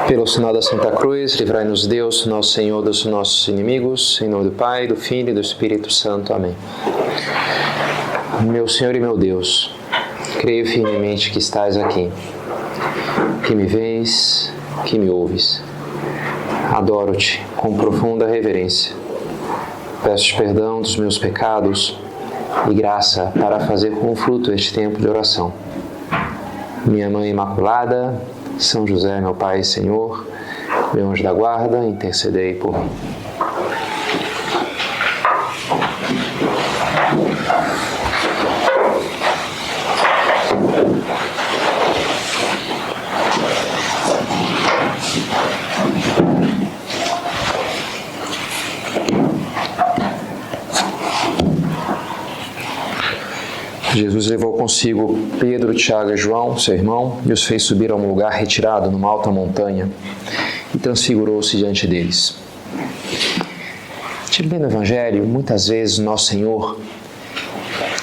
Pelo sinal da Santa Cruz, livrai-nos Deus, nosso Senhor, dos nossos inimigos, em nome do Pai, do Filho e do Espírito Santo. Amém. Meu Senhor e meu Deus, creio firmemente que estás aqui, que me vês, que me ouves. Adoro-te com profunda reverência. Peço-te perdão dos meus pecados e graça para fazer com fruto este tempo de oração. Minha Mãe Imaculada, São José, meu Pai e Senhor, meu anjo da guarda, intercedei por mim. Jesus levou consigo Pedro, Tiago e João, seu irmão, e os fez subir a um lugar retirado numa alta montanha e transfigurou-se diante deles. Tipo no Evangelho, muitas vezes Nosso Senhor,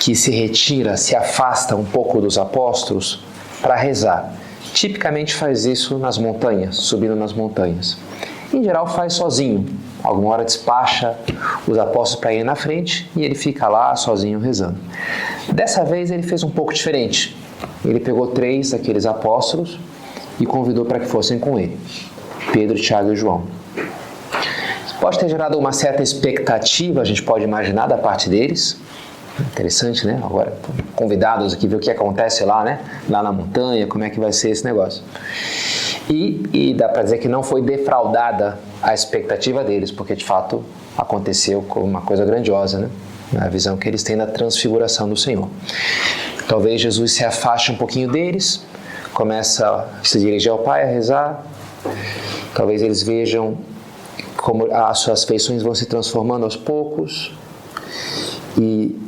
que se retira, se afasta um pouco dos apóstolos para rezar, tipicamente faz isso nas montanhas, subindo nas montanhas. Em geral faz sozinho, alguma hora despacha os apóstolos para ir na frente e ele fica lá sozinho rezando. Dessa vez ele fez um pouco diferente. Ele pegou 3 daqueles apóstolos e convidou para que fossem com ele, Pedro, Tiago e João. Isso pode ter gerado uma certa expectativa, a gente pode imaginar, da parte deles. Interessante, né? Agora, convidados aqui, ver o que acontece lá, né? Lá na montanha, como é que vai ser esse negócio. E dá para dizer que não foi defraudada a expectativa deles, porque de fato aconteceu com uma coisa grandiosa, né? A visão que eles têm da transfiguração do Senhor. Talvez Jesus se afaste um pouquinho deles, começa a se dirigir ao Pai, a rezar. Talvez eles vejam como as suas feições vão se transformando aos poucos e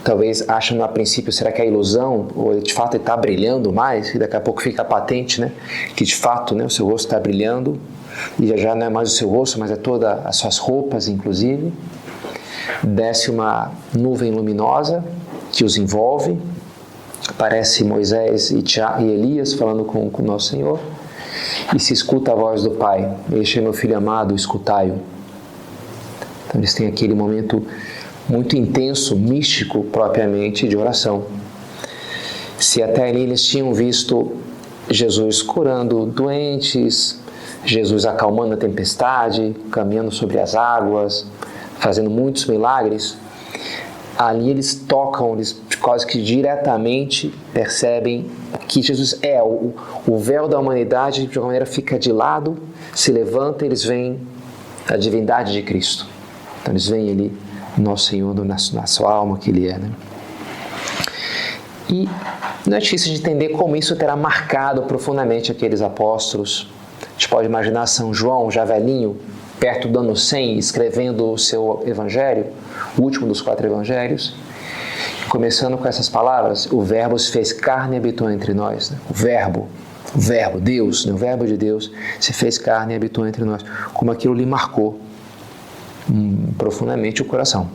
talvez acham a princípio, será que é ilusão? Ou de fato ele está brilhando mais? E daqui a pouco fica patente, né? Que de fato, né, o seu rosto está brilhando e já não é mais o seu rosto, mas é todas as suas roupas, inclusive. Desce uma nuvem luminosa que os envolve. Aparece Moisés e Elias falando com o nosso Senhor. E se escuta a voz do Pai. Este é meu filho amado, escutai-o. Então eles têm aquele momento muito intenso, místico propriamente, de oração. Se até ali eles tinham visto Jesus curando doentes, Jesus acalmando a tempestade, caminhando sobre as águas, fazendo muitos milagres, ali eles tocam, eles quase que diretamente percebem que Jesus é o véu da humanidade, de alguma maneira fica de lado, se levanta e eles veem a divindade de Cristo. Então eles veem ali Nosso Senhor na sua alma que Ele é, né? E não é difícil de entender como isso terá marcado profundamente aqueles apóstolos. A gente pode imaginar São João, já velhinho, perto do ano 100, escrevendo o seu evangelho, o último dos 4 evangelhos, começando com essas palavras: o Verbo se fez carne e habitou entre nós. Né? O Verbo, Deus, né? O Verbo de Deus se fez carne e habitou entre nós. Como aquilo lhe marcou profundamente o coração.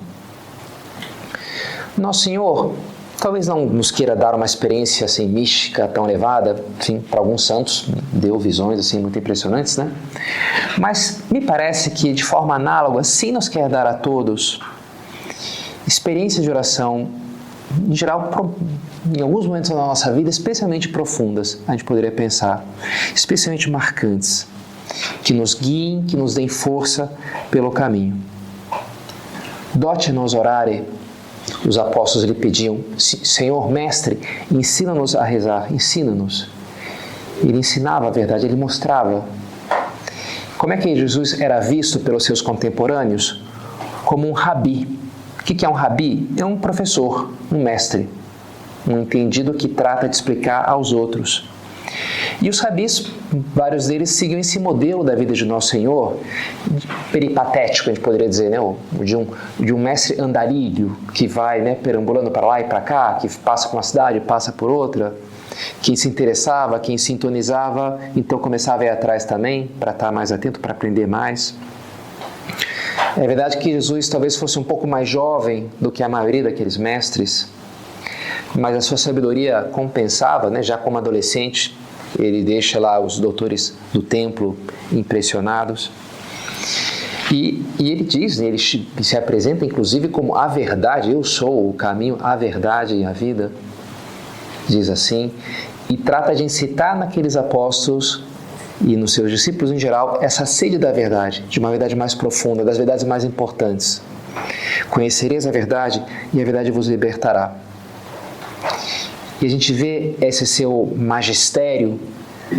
Nosso Senhor talvez não nos queira dar uma experiência assim mística tão elevada, enfim, para alguns santos deu visões assim muito impressionantes, né? Mas me parece que de forma análoga sim nos quer dar a todos experiências de oração, em geral, em alguns momentos da nossa vida, especialmente profundas, a gente poderia pensar, especialmente marcantes, que nos guiem, que nos deem força pelo caminho. Dote-nos orare, os apóstolos lhe pediam: Senhor, Mestre, ensina-nos a rezar, ensina-nos. Ele ensinava a verdade, ele mostrava. Como é que Jesus era visto pelos seus contemporâneos? Como um rabi. O que é um rabi? É um professor, um mestre, um entendido que trata de explicar aos outros. E os rabis, vários deles, seguiam esse modelo da vida de Nosso Senhor, peripatético, a gente poderia dizer, né? De um mestre andarilho, que vai, né, perambulando para lá e para cá, que passa por uma cidade, passa por outra, quem se interessava, quem sintonizava, então começava a ir atrás também, para estar mais atento, para aprender mais. É verdade que Jesus talvez fosse um pouco mais jovem do que a maioria daqueles mestres, mas a sua sabedoria compensava, né, já como adolescente. ele deixa lá os doutores do templo impressionados. E ele diz, ele se apresenta inclusive como a verdade, eu sou o caminho, a verdade e a vida, diz assim, e trata de incitar naqueles apóstolos e nos seus discípulos em geral essa sede da verdade, de uma verdade mais profunda, das verdades mais importantes. Conhecereis a verdade e a verdade vos libertará. E a gente vê esse seu magistério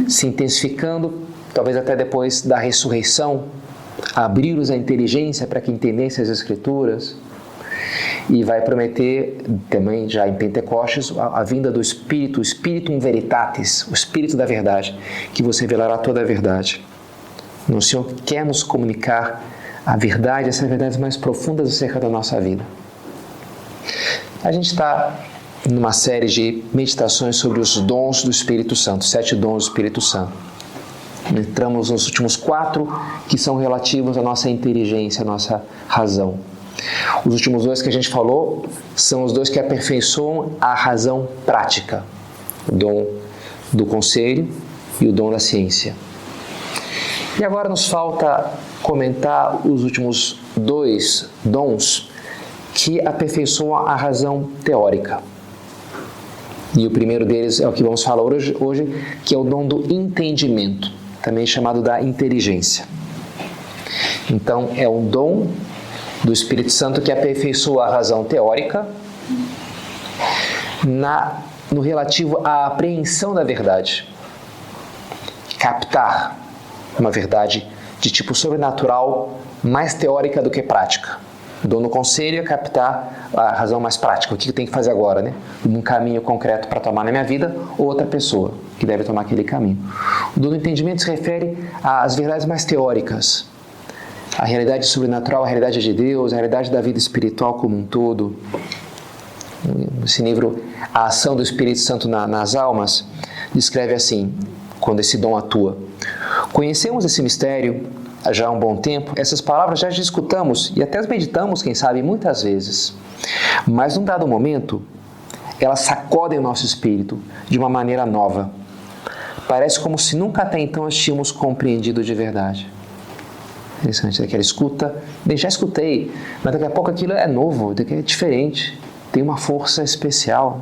se intensificando, talvez até depois da ressurreição, abrir-os a inteligência para que entendessem as Escrituras, e vai prometer também já em Pentecostes a vinda do Espírito, o Spiritum Veritatis, o Espírito da verdade, que vos revelará toda a verdade. O Senhor quer nos comunicar a verdade, essas verdades mais profundas acerca da nossa vida. A gente está numa série de meditações sobre os dons do Espírito Santo, 7 dons do Espírito Santo. Entramos nos últimos 4 que são relativos à nossa inteligência, à nossa razão. Os últimos 2 que a gente falou são os 2 que aperfeiçoam a razão prática, o dom do conselho e o dom da ciência. E agora nos falta comentar os últimos 2 dons que aperfeiçoam a razão teórica. E o primeiro deles é o que vamos falar hoje, que é o dom do entendimento, também chamado da inteligência. Então, é um dom do Espírito Santo que aperfeiçoa a razão teórica no relativo à apreensão da verdade. Captar uma verdade de tipo sobrenatural mais teórica do que prática. O dom do conselho é captar a razão mais prática. O que eu tenho que fazer agora, né? Um caminho concreto para tomar na minha vida ou outra pessoa que deve tomar aquele caminho. O dom do entendimento se refere às verdades mais teóricas. A realidade sobrenatural, a realidade de Deus, a realidade da vida espiritual como um todo. Esse livro, A Ação do Espírito Santo nas Almas, descreve assim, quando esse dom atua. Conhecemos esse mistério já há um bom tempo, essas palavras já escutamos e até as meditamos, quem sabe, muitas vezes. Mas num dado momento, elas sacodem o nosso espírito de uma maneira nova. Parece como se nunca até então as tínhamos compreendido de verdade. Interessante, daquela escuta, bem, já escutei, mas daqui a pouco aquilo é novo, daqui é diferente, tem uma força especial.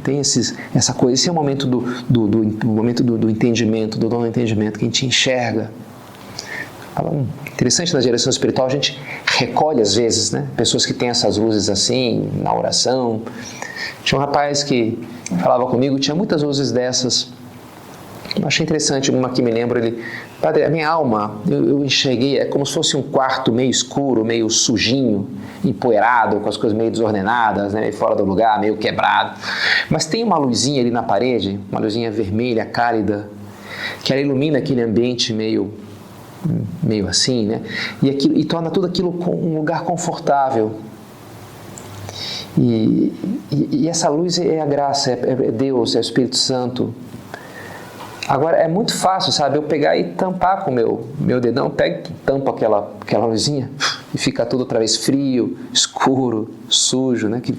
Tem essa coisa, esse é o momento do entendimento, do dom do entendimento, que a gente enxerga. Interessante, na direção espiritual a gente recolhe às vezes, né? Pessoas que têm essas luzes assim, na oração. Tinha um rapaz que falava comigo, tinha muitas luzes dessas. Eu achei interessante, uma que me lembro, ele: Padre, a minha alma, eu enxerguei, é como se fosse um quarto meio escuro, meio sujinho, empoeirado, com as coisas meio desordenadas, né, meio fora do lugar, meio quebrado. Mas tem uma luzinha ali na parede, uma luzinha vermelha, cálida, que ela ilumina aquele ambiente meio assim, né? E torna tudo aquilo um lugar confortável. E essa luz é a graça, é Deus, é o Espírito Santo. Agora, é muito fácil, sabe, eu pegar e tampar com o meu dedão, pego e tampo aquela luzinha e fica tudo outra vez frio, escuro, sujo, né? Que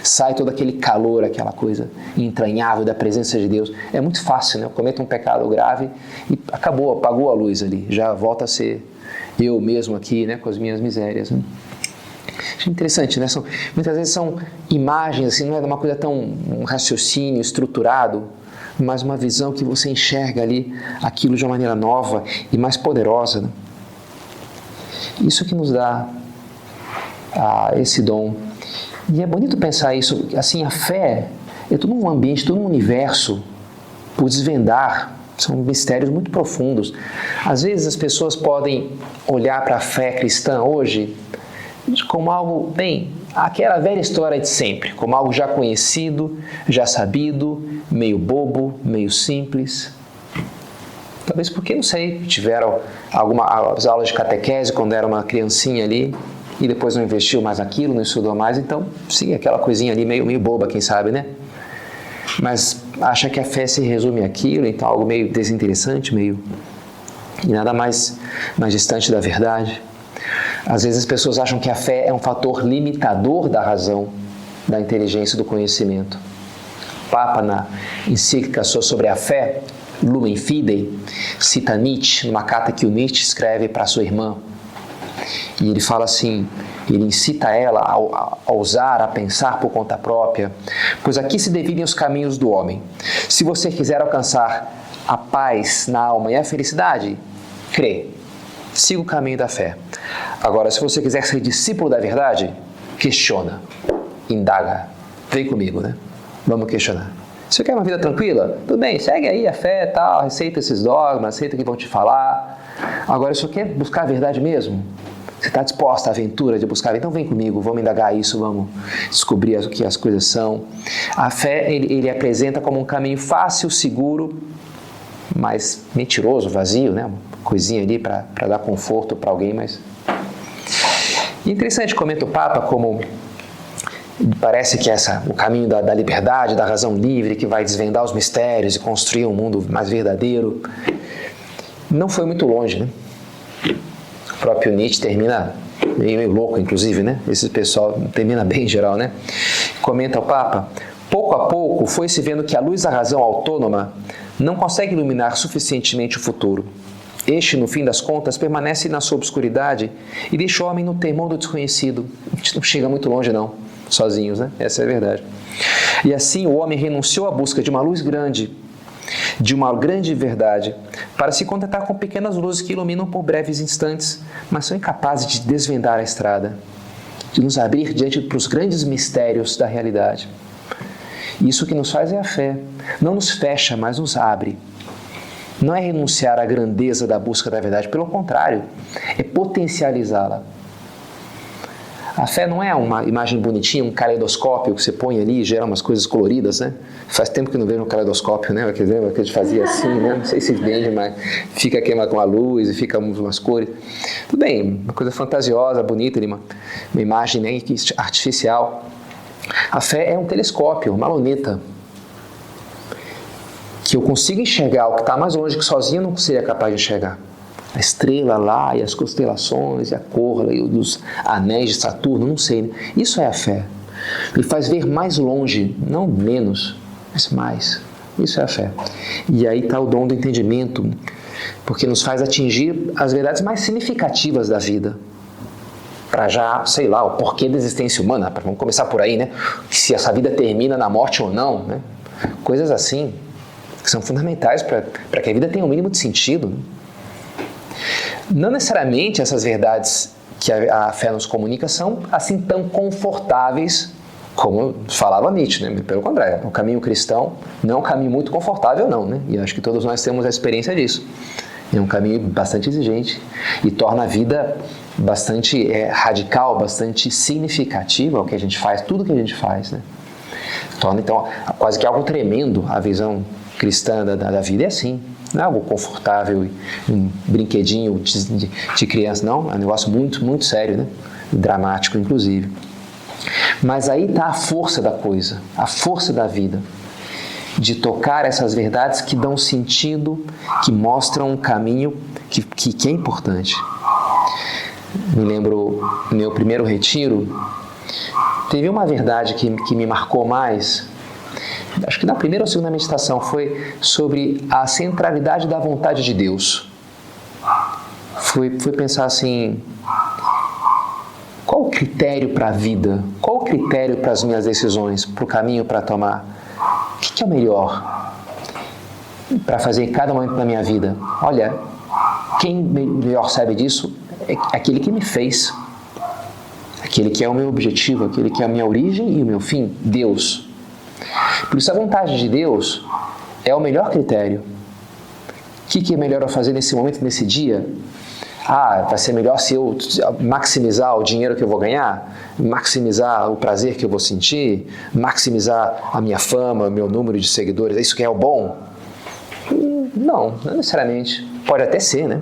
sai todo aquele calor, aquela coisa entranhável da presença de Deus. É muito fácil, né? Eu cometo um pecado grave e acabou, apagou a luz ali, já volta a ser eu mesmo aqui, né? Com as minhas misérias, né? Interessante, né? Muitas vezes são imagens, assim, não é uma coisa tão um raciocínio estruturado, mas uma visão que você enxerga ali aquilo de uma maneira nova e mais poderosa, né? Isso que nos dá esse dom. E é bonito pensar isso, assim, a fé é todo um ambiente, todo um universo por desvendar, são mistérios muito profundos. Às vezes as pessoas podem olhar para a fé cristã hoje como algo, bem, aquela velha história de sempre, como algo já conhecido, já sabido, meio bobo, meio simples. Talvez porque, não sei, tiveram algumas aulas de catequese quando era uma criancinha ali e depois não investiu mais naquilo, não estudou mais, então, sim, aquela coisinha ali meio boba, quem sabe, né? Mas acha que a fé se resume àquilo, então algo meio desinteressante, e nada mais distante da verdade. Às vezes as pessoas acham que a fé é um fator limitador da razão, da inteligência, do conhecimento. Papa, na encíclica sobre a fé, Lumen Fidei, cita Nietzsche, numa carta que o Nietzsche escreve para sua irmã. E ele fala assim, ele incita ela a ousar, a pensar por conta própria, pois aqui se dividem os caminhos do homem. Se você quiser alcançar a paz na alma e a felicidade, crê, siga o caminho da fé. Agora, se você quiser ser discípulo da verdade, questiona, indaga, vem comigo, né? Vamos questionar. Você quer uma vida tranquila? Tudo bem, segue aí a fé, tal, aceita esses dogmas, aceita o que vão te falar. Agora, se você quer buscar a verdade mesmo, você está disposta à aventura de buscar? Então vem comigo, vamos indagar isso, vamos descobrir o que as coisas são. A fé, ele apresenta como um caminho fácil, seguro, mas mentiroso, vazio, né? Uma coisinha ali para dar conforto para alguém, mas... E interessante, comenta o Papa, como parece que o caminho da liberdade, da razão livre, que vai desvendar os mistérios e construir um mundo mais verdadeiro, não foi muito longe, né? O próprio Nietzsche termina meio louco, inclusive, né? Esse pessoal termina bem em geral, né? Comenta o Papa, pouco a pouco foi-se vendo que a luz da razão autônoma não consegue iluminar suficientemente o futuro. Este, no fim das contas, permanece na sua obscuridade e deixa o homem no temor do desconhecido. A gente não chega muito longe, não, sozinhos, né? Essa é a verdade. E assim o homem renunciou à busca de uma luz grande, de uma grande verdade, para se contentar com pequenas luzes que iluminam por breves instantes, mas são incapazes de desvendar a estrada, de nos abrir diante dos grandes mistérios da realidade. Isso que nos faz é a fé. Não nos fecha, mas nos abre. Não é renunciar à grandeza da busca da verdade, pelo contrário, é potencializá-la. A fé não é uma imagem bonitinha, um caleidoscópio que você põe ali e gera umas coisas coloridas, né? Faz tempo que não vejo um caleidoscópio, né? Que a gente fazia assim, né? Não sei se vende, mas fica queimado com a luz e fica umas cores. Tudo bem, uma coisa fantasiosa, bonita, uma imagem, né, artificial. A fé é um telescópio, uma luneta, que eu consigo enxergar o que está mais longe, que sozinho eu não seria capaz de enxergar. A estrela lá, e as constelações, e a cor e os anéis de Saturno, não sei. Né? Isso é a fé. Me faz ver mais longe, não menos, mas mais. Isso é a fé. E aí está o dom do entendimento, porque nos faz atingir as verdades mais significativas da vida. Para já, sei lá, o porquê da existência humana. Vamos começar por aí, né? Se essa vida termina na morte ou não, né? Coisas assim, que são fundamentais para que a vida tenha um mínimo de sentido. Né? Não necessariamente essas verdades que a fé nos comunica são assim tão confortáveis como falava Nietzsche, né? Pelo contrário, o caminho cristão não é um caminho muito confortável, não, né? E acho que todos nós temos a experiência disso. É um caminho bastante exigente e torna a vida bastante radical, bastante significativa o que a gente faz, tudo que a gente faz, né? Torna, então, quase que algo tremendo a visão cristã da vida. É assim, não é algo confortável, um brinquedinho de criança, não. É um negócio muito, muito sério, né? Dramático, inclusive. Mas aí está a força da coisa, a força da vida, de tocar essas verdades que dão sentido, que mostram um caminho que é importante. Me lembro, no meu primeiro retiro, teve uma verdade que me marcou mais, acho que na primeira ou segunda meditação, foi sobre a centralidade da vontade de Deus. Fui pensar assim, qual o critério para a vida? Qual o critério para as minhas decisões, para o caminho para tomar? O que é o melhor para fazer em cada momento da minha vida? Olha, quem melhor sabe disso é aquele que me fez, aquele que é o meu objetivo, aquele que é a minha origem e o meu fim, Deus. Por isso a vontade de Deus é o melhor critério. O que é melhor eu fazer nesse momento, nesse dia? Vai ser melhor se eu maximizar o dinheiro que eu vou ganhar, maximizar o prazer que eu vou sentir, maximizar a minha fama, o meu número de seguidores, é isso que é o bom? Não necessariamente. Pode até ser, né?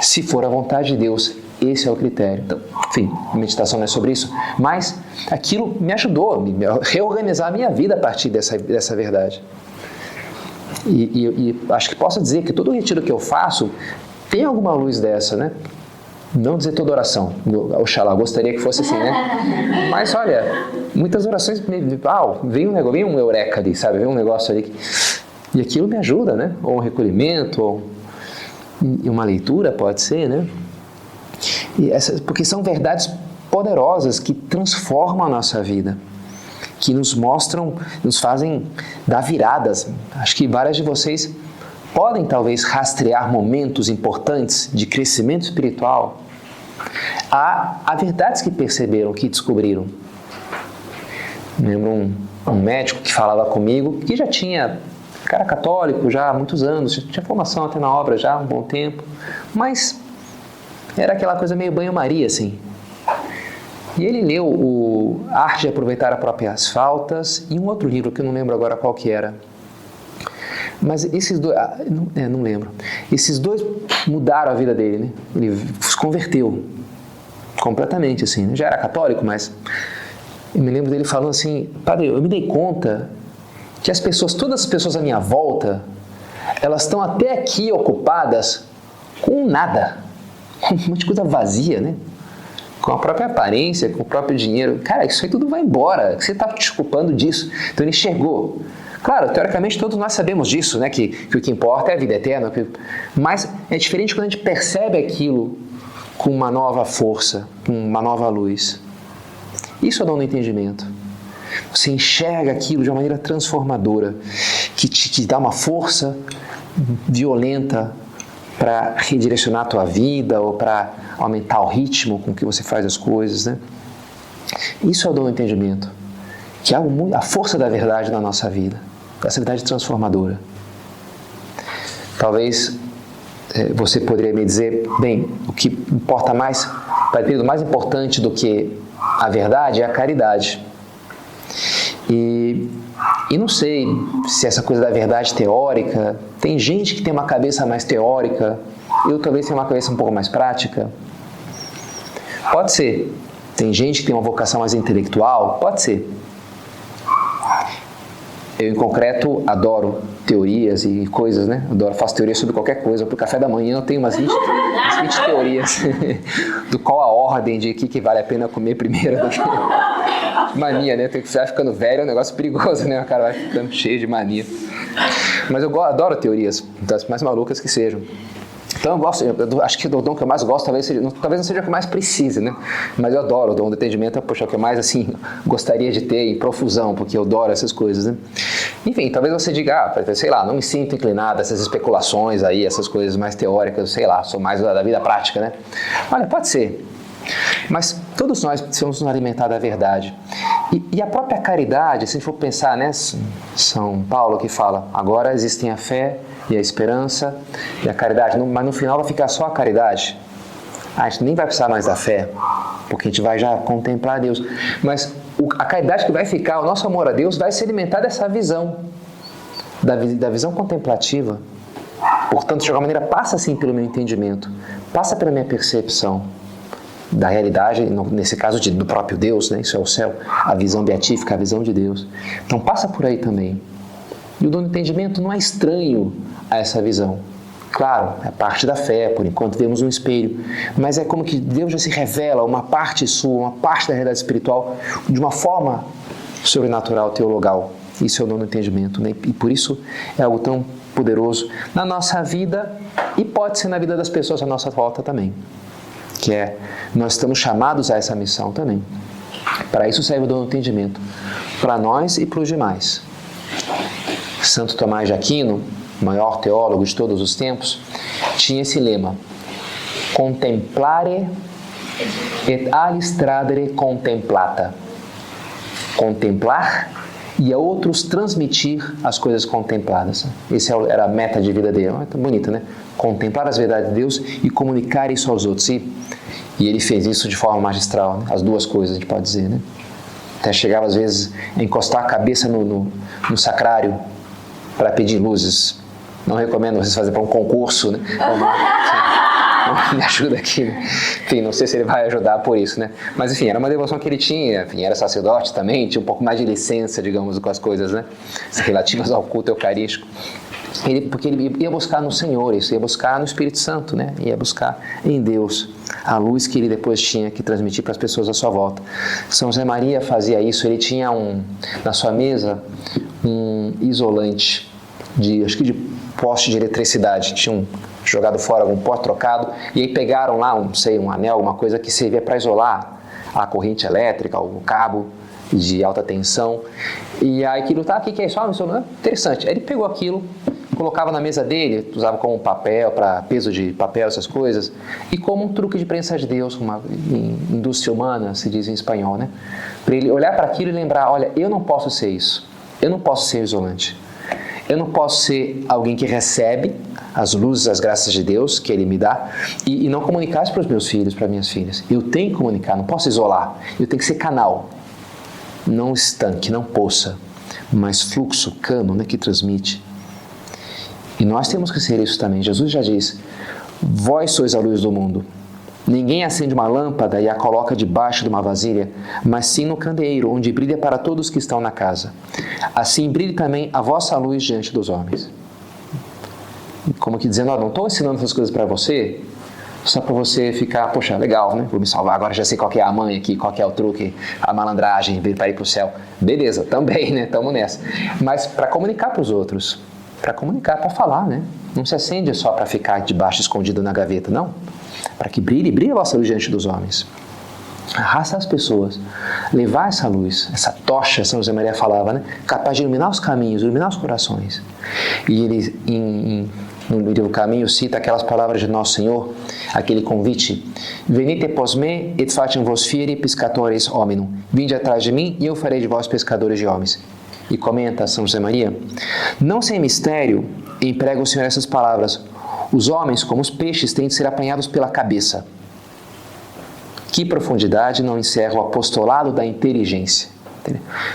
Se for a vontade de Deus, esse é o critério. Então, enfim, a meditação não é sobre isso, mas aquilo me ajudou a reorganizar a minha vida a partir dessa verdade. E acho que posso dizer que todo retiro que eu faço tem alguma luz dessa, né? Não dizer toda oração. Oxalá, gostaria que fosse assim, né? Mas olha, muitas orações, vem um eureka ali, sabe? Vem um negócio ali. E aquilo me ajuda, né? Ou um recolhimento, ou uma leitura, pode ser, né? Porque são verdades poderosas que transformam a nossa vida, que nos mostram, nos fazem dar viradas. Acho que várias de vocês podem talvez rastrear momentos importantes de crescimento espiritual. Há verdades que perceberam, que descobriram. Lembro um médico que falava comigo, que já tinha, cara católico já há muitos anos, já tinha formação até na obra já há um bom tempo, mas era aquela coisa meio banho-maria, assim. E ele leu o Arte de Aproveitar as Próprias Faltas e um outro livro que eu não lembro agora qual que era. Mas esses dois, não lembro. Esses dois mudaram a vida dele, né? Ele se converteu completamente, assim, né? Já era católico, mas eu me lembro dele falando assim: padre, eu me dei conta que todas as pessoas à minha volta, elas estão até aqui ocupadas com nada, com um monte de coisa vazia, né? Com a própria aparência, com o próprio dinheiro. Cara, isso aí tudo vai embora. Você está te desculpando disso. Então ele enxergou. Claro, teoricamente todos nós sabemos disso, né? Que o que importa é a vida eterna. Mas é diferente quando a gente percebe aquilo com uma nova força, com uma nova luz. Isso é o dom do entendimento. Você enxerga aquilo de uma maneira transformadora, que te dá uma força violenta para redirecionar a tua vida ou para aumentar o ritmo com que você faz as coisas, né? Isso é o dom do entendimento, que é a força da verdade na nossa vida, essa verdade transformadora. Talvez você poderia me dizer, bem, o que importa mais, o mais importante do que a verdade é a caridade. E não sei se essa coisa da verdade teórica, tem gente que tem uma cabeça mais teórica, eu talvez tenha uma cabeça um pouco mais prática. Pode ser. Tem gente que tem uma vocação mais intelectual, pode ser. Eu, em concreto, adoro teorias e coisas, né? Faço teorias sobre qualquer coisa. Para o café da manhã eu tenho umas 20 teorias do qual a ordem de que vale a pena comer primeiro. Mania, né? Você vai ficando velho, é um negócio perigoso, né? O cara vai ficando cheio de mania. Mas eu adoro teorias, das mais malucas que sejam. Então eu acho que o dom que eu mais gosto talvez não seja o que eu mais precise, né? Mas eu adoro o dom do entendimento, poxa, é o que eu mais, assim, gostaria de ter em profusão, porque eu adoro essas coisas, né? Enfim, talvez você diga, sei lá, não me sinto inclinado a essas especulações aí, essas coisas mais teóricas, sei lá, sou mais da vida prática, né? Olha, pode ser. Mas todos nós precisamos nos alimentar da verdade. E a própria caridade, se a gente for pensar, né? São Paulo que fala, agora existem a fé e a esperança e a caridade, mas no final vai ficar só a caridade. A gente nem vai precisar mais da fé, porque a gente vai já contemplar Deus. Mas a caridade que vai ficar, o nosso amor a Deus, vai se alimentar dessa visão, da visão contemplativa. Portanto, de alguma maneira, passa assim pelo meu entendimento, passa pela minha percepção da realidade, nesse caso do próprio Deus, né? Isso é o céu, a visão beatífica, a visão de Deus. Então passa por aí também. E o dom do entendimento não é estranho a essa visão. Claro, é parte da fé, por enquanto vemos um espelho, mas é como que Deus já se revela uma parte sua, uma parte da realidade espiritual, de uma forma sobrenatural, teologal. Isso é o dom do entendimento, né? E por isso é algo tão poderoso na nossa vida e pode ser na vida das pessoas à nossa volta também. Nós estamos chamados a essa missão também. Para isso serve o dom do entendimento, para nós e para os demais. Santo Tomás de Aquino, o maior teólogo de todos os tempos, tinha esse lema: contemplare et alistradere contemplata. Contemplar e a outros transmitir as coisas contempladas. Essa era a meta de vida dele. Muito bonita, né? Contemplar as verdades de Deus e comunicar isso aos outros. E ele fez isso de forma magistral, né? As duas coisas, a gente pode dizer, né? Até chegava às vezes a encostar a cabeça no sacrário para pedir luzes. Não recomendo vocês fazerem para um concurso, né? Me ajuda aqui, né? Enfim, não sei se ele vai ajudar por isso, né? Mas enfim, era uma devoção que ele tinha, enfim, era sacerdote também, tinha um pouco mais de licença, digamos, com as coisas, né? Relativas ao culto eucarístico. Porque ele ia buscar no Senhor, isso ia buscar no Espírito Santo, né? Ia buscar em Deus a luz que ele depois tinha que transmitir para as pessoas à sua volta. São José Maria fazia isso, ele tinha na sua mesa um isolante acho que de poste de eletricidade, tinham jogado fora algum poste trocado, e aí pegaram lá um anel, alguma coisa que servia para isolar a corrente elétrica, o cabo de alta tensão, e aí aquilo, o que é isso? Interessante. Aí ele pegou aquilo, colocava na mesa dele, usava como papel, para peso de papel, essas coisas, e como um truque de presença de Deus, em indústria humana, se diz em espanhol, né? Para ele olhar para aquilo e lembrar, olha, eu não posso ser isso, eu não posso ser isolante, eu não posso ser alguém que recebe as luzes, as graças de Deus que Ele me dá e não comunicar isso para os meus filhos, para minhas filhas. Eu tenho que comunicar, não posso isolar, eu tenho que ser canal, não estanque, não poça, mas fluxo, cano, né, que transmite. E nós temos que ser isso também. Jesus já diz, vós sois a luz do mundo. Ninguém acende uma lâmpada e a coloca debaixo de uma vasilha, mas sim no candeeiro, onde brilha para todos que estão na casa. Assim brilhe também a vossa luz diante dos homens. Como que dizendo, não estou ensinando essas coisas para você, só para você ficar, poxa, legal, né? Vou me salvar, agora já sei qual que é a manha aqui, qual que é o truque, a malandragem, para ir para o céu. Beleza, também, né? Estamos nessa. Mas para comunicar para os outros. Para comunicar, para falar, né? Não se acende só para ficar debaixo, escondido na gaveta, não. Para que brilhe a vossa luz diante dos homens. Arrasta as pessoas, levar essa luz, essa tocha, São José Maria falava, né? Capaz de iluminar os caminhos, iluminar os corações. E ele, no livro Caminho, cita aquelas palavras de Nosso Senhor, aquele convite: Venite pos me et facem vos fieri pescatores hominum. Vinde atrás de mim e eu farei de vós pescadores de homens. E comenta São José Maria: não sem mistério emprega o Senhor essas palavras: os homens, como os peixes, têm de ser apanhados pela cabeça. Que profundidade não encerra o apostolado da inteligência.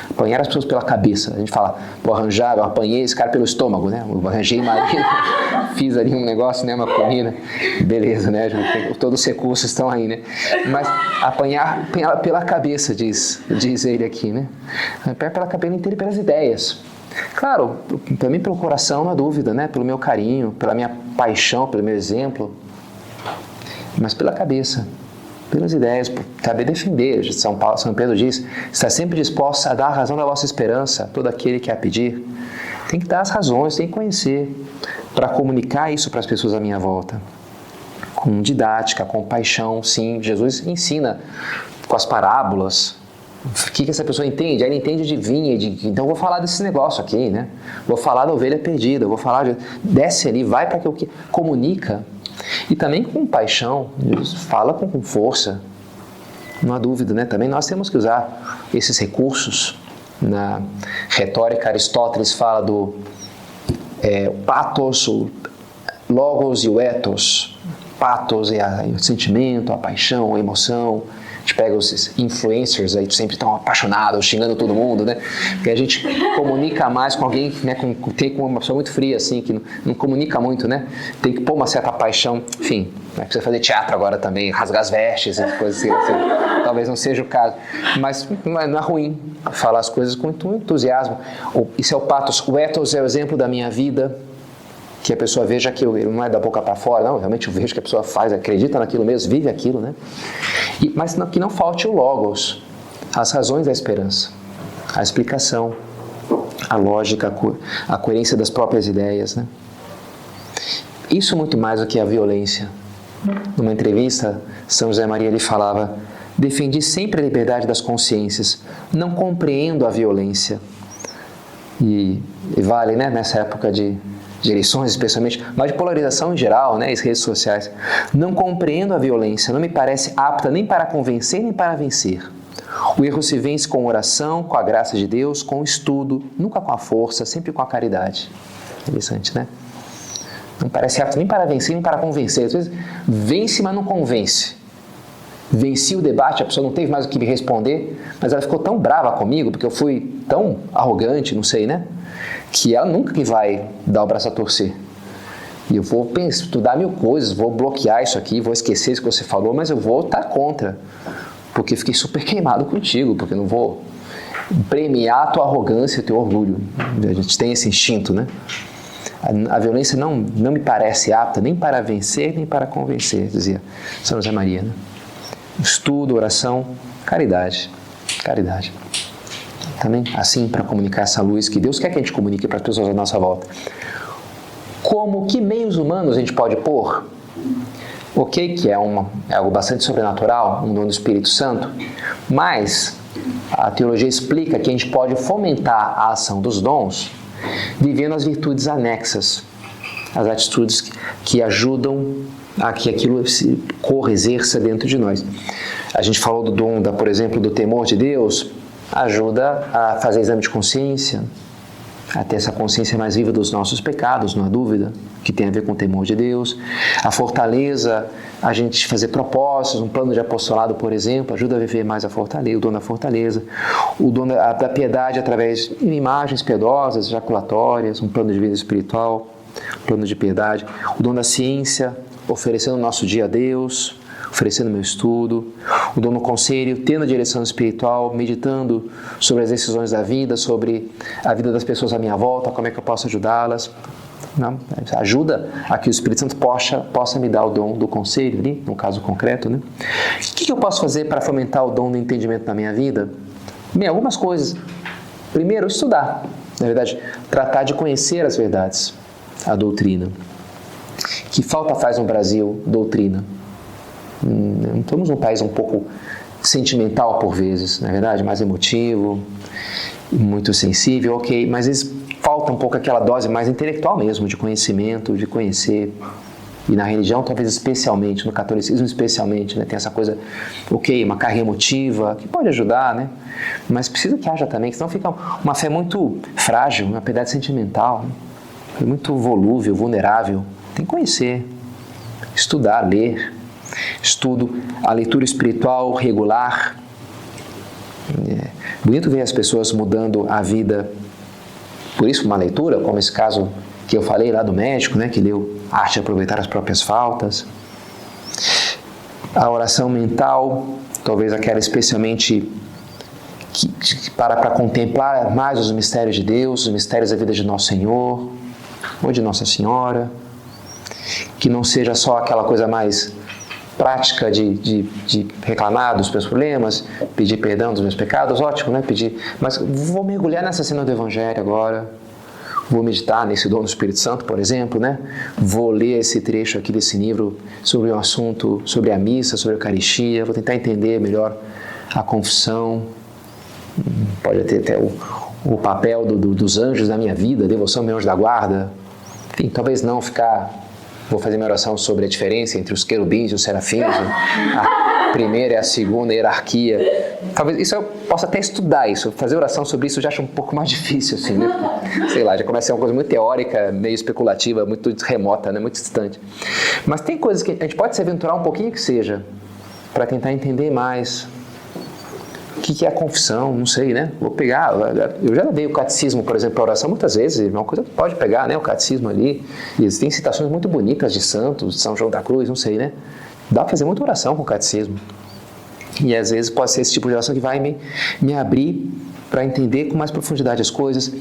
Apanhar as pessoas pela cabeça. A gente fala, eu apanhei esse cara pelo estômago, né? Eu arranjei marido, fiz ali um negócio, né? Uma comida. Beleza, né? Todos os recursos estão aí, né? Mas apanhar pela cabeça, diz ele aqui, né? Apanhar pela cabeça inteira e pelas ideias. Claro, também pelo coração, não há dúvida, né? Pelo meu carinho, pela minha paixão, pelo meu exemplo. Mas pela cabeça. Pelas ideias, por saber defender. São Pedro diz, está sempre disposto a dar a razão da vossa esperança a todo aquele que a pedir. Tem que dar as razões, tem que conhecer, para comunicar isso para as pessoas à minha volta. Com didática, com paixão, sim. Jesus ensina com as parábolas. O que essa pessoa entende? Ela entende de vinha, então eu vou falar desse negócio aqui, né? Vou falar da ovelha perdida, vou falar desce ali, vai para que comunica. E também com paixão, fala com força, não há dúvida, né? Também nós temos que usar esses recursos. Na retórica, Aristóteles fala do pathos, o logos e o ethos. Pathos é o sentimento, a paixão, a emoção. A gente pega os influencers aí, sempre estão apaixonados, xingando todo mundo, né? Porque a gente comunica mais com alguém, né, tem uma pessoa muito fria, assim, que não comunica muito, né? Tem que pôr uma certa paixão, enfim, né? Precisa fazer teatro agora também, rasgar as vestes, essas coisas assim. Talvez não seja o caso, mas não é ruim falar as coisas com muito entusiasmo. Isso é o pathos. O ethos é o exemplo da minha vida, que a pessoa veja que não é da boca para fora, não, realmente eu vejo que a pessoa faz, acredita naquilo mesmo, vive aquilo, né? Mas que não falte o logos, as razões da esperança, a explicação, a lógica, a coerência das próprias ideias, né? Isso muito mais do que a violência. Numa entrevista, São José Maria lhe falava: defendi sempre a liberdade das consciências, não compreendo a violência. E vale, né, nessa época de eleições especialmente, mas de polarização em geral, né, as redes sociais. Não compreendo a violência, não me parece apta nem para convencer nem para vencer. O erro se vence com oração, com a graça de Deus, com o estudo, nunca com a força, sempre com a caridade. Interessante, né? Não parece apto nem para vencer nem para convencer. Às vezes vence, mas não convence. Venci o debate, a pessoa não teve mais o que me responder, mas ela ficou tão brava comigo, porque eu fui tão arrogante, não sei, né? Que ela nunca que vai dar o braço a torcer. E eu vou estudar 1000 coisas, vou bloquear isso aqui, vou esquecer isso que você falou, mas eu vou estar contra, porque fiquei super queimado contigo, porque eu não vou premiar a tua arrogância e o teu orgulho. A gente tem esse instinto, né? A violência não me parece apta nem para vencer, nem para convencer, dizia São José Maria, né? Estudo, oração, caridade. Caridade. Também assim para comunicar essa luz que Deus quer que a gente comunique para as pessoas à nossa volta. Que meios humanos a gente pode pôr? Ok, que é algo bastante sobrenatural, um dom do Espírito Santo, mas a teologia explica que a gente pode fomentar a ação dos dons vivendo as virtudes anexas, as atitudes que ajudam a que aquilo exerça dentro de nós. A gente falou do dom, por exemplo, do temor de Deus, ajuda a fazer exame de consciência, a ter essa consciência mais viva dos nossos pecados, não há dúvida, que tem a ver com o temor de Deus. A fortaleza, a gente fazer propósitos, um plano de apostolado, por exemplo, ajuda a viver mais a fortaleza, o dom da fortaleza. O dom da piedade através de imagens piedosas, ejaculatórias, um plano de vida espiritual, plano de piedade. O dom da ciência, oferecendo o nosso dia a Deus, oferecendo meu estudo. O dom do conselho, tendo a direção espiritual, meditando sobre as decisões da vida, sobre a vida das pessoas à minha volta, como é que eu posso ajudá-las. Não, ajuda a que o Espírito Santo possa me dar o dom do conselho, ali, no caso concreto, né? O que eu posso fazer para fomentar o dom do entendimento na minha vida? Bem, algumas coisas. Primeiro, estudar. Na verdade, tratar de conhecer as verdades, a doutrina. Que falta faz no Brasil doutrina? Estamos num país um pouco sentimental por vezes, na verdade, mais emotivo, muito sensível, ok, mas às vezes falta um pouco aquela dose mais intelectual mesmo, de conhecimento, de conhecer. E na religião, talvez especialmente, no catolicismo especialmente, né, tem essa coisa, ok, uma carga emotiva, que pode ajudar, né? Mas precisa que haja também, senão fica uma fé muito frágil, uma piedade sentimental, né? Muito volúvel, vulnerável. Tem que conhecer, estudar, ler. Estudo, a leitura espiritual regular. Bonito ver as pessoas mudando a vida. Por isso, uma leitura, como esse caso que eu falei lá do médico, né, que leu Arte de Aproveitar as Próprias Faltas. A oração mental, talvez aquela especialmente para contemplar mais os mistérios de Deus, os mistérios da vida de Nosso Senhor ou de Nossa Senhora. Que não seja só aquela coisa mais prática de reclamar dos meus problemas, pedir perdão dos meus pecados, ótimo, né? Mas vou mergulhar nessa cena do Evangelho agora, vou meditar nesse dom do Espírito Santo, por exemplo, né? Vou ler esse trecho aqui desse livro sobre um assunto, sobre a missa, sobre a Eucaristia, vou tentar entender melhor a confissão, pode ter até o papel dos anjos na minha vida, a devoção ao meu anjo da guarda, enfim, talvez não ficar... Vou fazer minha oração sobre a diferença entre os querubins e os serafins, a primeira e a segunda hierarquia. Talvez isso eu possa até estudar isso, fazer oração sobre isso eu já acho um pouco mais difícil, assim, né? Sei lá, já começa a ser uma coisa muito teórica, meio especulativa, muito remota, né? Muito distante. Mas tem coisas que a gente pode se aventurar um pouquinho que seja, para tentar entender mais. O que é a confissão? Não sei, né? Vou pegar, eu já dei o catecismo, por exemplo, para oração muitas vezes, é uma coisa que pode pegar, né? O catecismo ali, e existem citações muito bonitas de santos, de São João da Cruz, não sei, né? Dá para fazer muita oração com o catecismo. E às vezes pode ser esse tipo de oração que vai me abrir para entender com mais profundidade as coisas.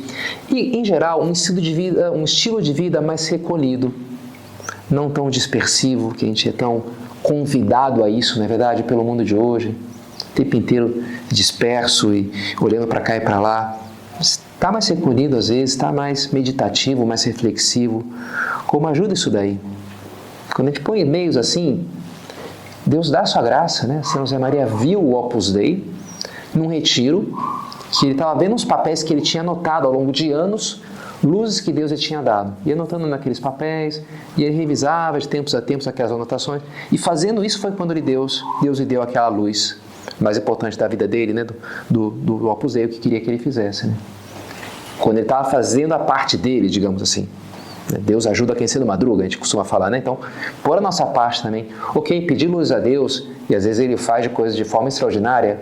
E, em geral, um estilo de vida mais recolhido, não tão dispersivo, que a gente é tão convidado a isso, não é verdade, pelo mundo de hoje. O tempo inteiro disperso e olhando para cá e para lá. Está mais recolhido às vezes, está mais meditativo, mais reflexivo. Como ajuda isso daí? Quando a gente põe e-mails assim, Deus dá a sua graça, né? São José Maria viu o Opus Dei num retiro, que ele estava vendo os papéis que ele tinha anotado ao longo de anos, luzes que Deus lhe tinha dado. E anotando naqueles papéis, e ele revisava de tempos a tempos aquelas anotações. E fazendo isso foi quando Deus lhe deu aquela luz mais importante da vida dele, né? do Opus Dei, o que queria que ele fizesse, né? Quando ele estava fazendo a parte dele, digamos assim. Deus ajuda quem cedo madruga, a gente costuma falar, né? Então, pôr a nossa parte também. Ok, pedir luz a Deus, e às vezes ele faz de coisas de forma extraordinária.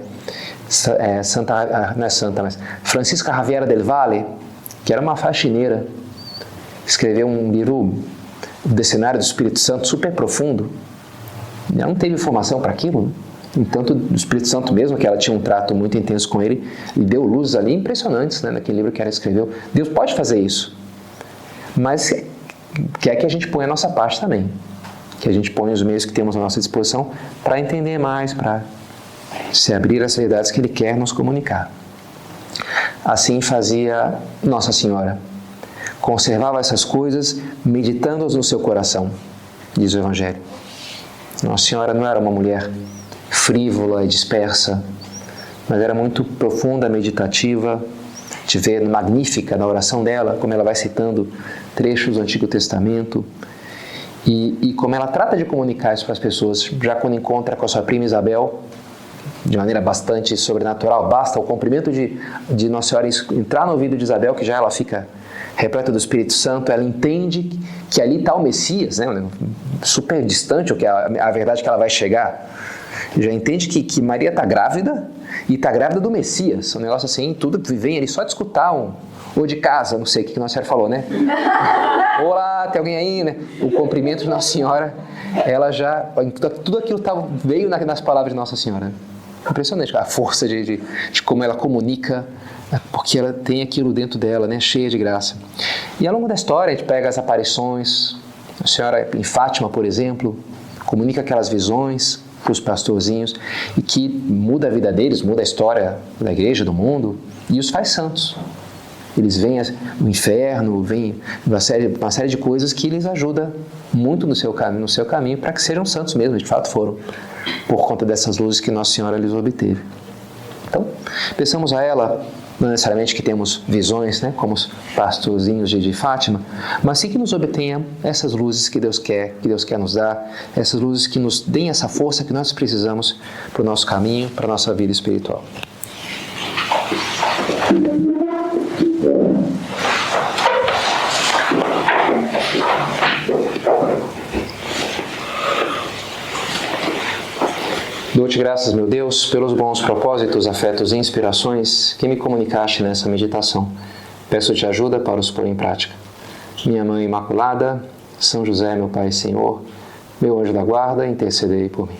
Não é santa, mas Francisca Javiera del Valle, que era uma faxineira, escreveu um livro, O Decenário do Espírito Santo, super profundo. Ela não teve formação para aquilo, né? Entanto, do Espírito Santo mesmo, que ela tinha um trato muito intenso com ele, e deu luzes ali impressionantes, né, naquele livro que ela escreveu. Deus pode fazer isso. mas quer que a gente ponha a nossa parte também, que a gente ponha os meios que temos à nossa disposição para entender mais, para se abrir às verdades que Ele quer nos comunicar. Assim fazia Nossa Senhora. Conservava essas coisas, meditando-as no seu coração, diz o Evangelho. Nossa Senhora não era uma mulher frívola e dispersa, mas era muito profunda, meditativa. Te vê magnífica na oração dela, como ela vai citando trechos do Antigo Testamento, e como ela trata de comunicar isso para as pessoas, já quando encontra com a sua prima Isabel, de maneira bastante sobrenatural. Basta o cumprimento de Nossa Senhora entrar no ouvido de Isabel, que já ela fica repleta do Espírito Santo, ela entende que ali está o Messias, né? Super distante o que a verdade que ela vai chegar. Já entende que Maria está grávida, e está grávida do Messias. Um negócio assim, tudo vem ali só de escutar ou de casa, não sei o que Nossa Senhora falou, né? Olá, tem alguém aí, né? O cumprimento de Nossa Senhora, ela já, tudo aquilo veio nas palavras de Nossa Senhora. Impressionante a força de como ela comunica, porque ela tem aquilo dentro dela, né? Cheia de graça. E ao longo da história, a gente pega as aparições. A Senhora em Fátima, por exemplo, comunica aquelas visões para os pastorzinhos e que muda a vida deles, muda a história da igreja, do mundo, e os faz santos. Eles veem o inferno, veem uma série de coisas que lhes ajuda muito no seu caminho para que sejam santos mesmo, de fato foram, por conta dessas luzes que Nossa Senhora lhes obteve. Então, pensamos a ela, não necessariamente que temos visões, né, como os pastorzinhos de Fátima, mas sim que nos obtenha essas luzes que Deus quer nos dar, essas luzes que nos deem essa força que nós precisamos para o nosso caminho, para a nossa vida espiritual. Dou-te graças, meu Deus, pelos bons propósitos, afetos e inspirações que me comunicaste nessa meditação. Peço-te ajuda para os pôr em prática. Minha Mãe Imaculada, São José, meu Pai e Senhor, meu anjo da guarda, intercedei por mim.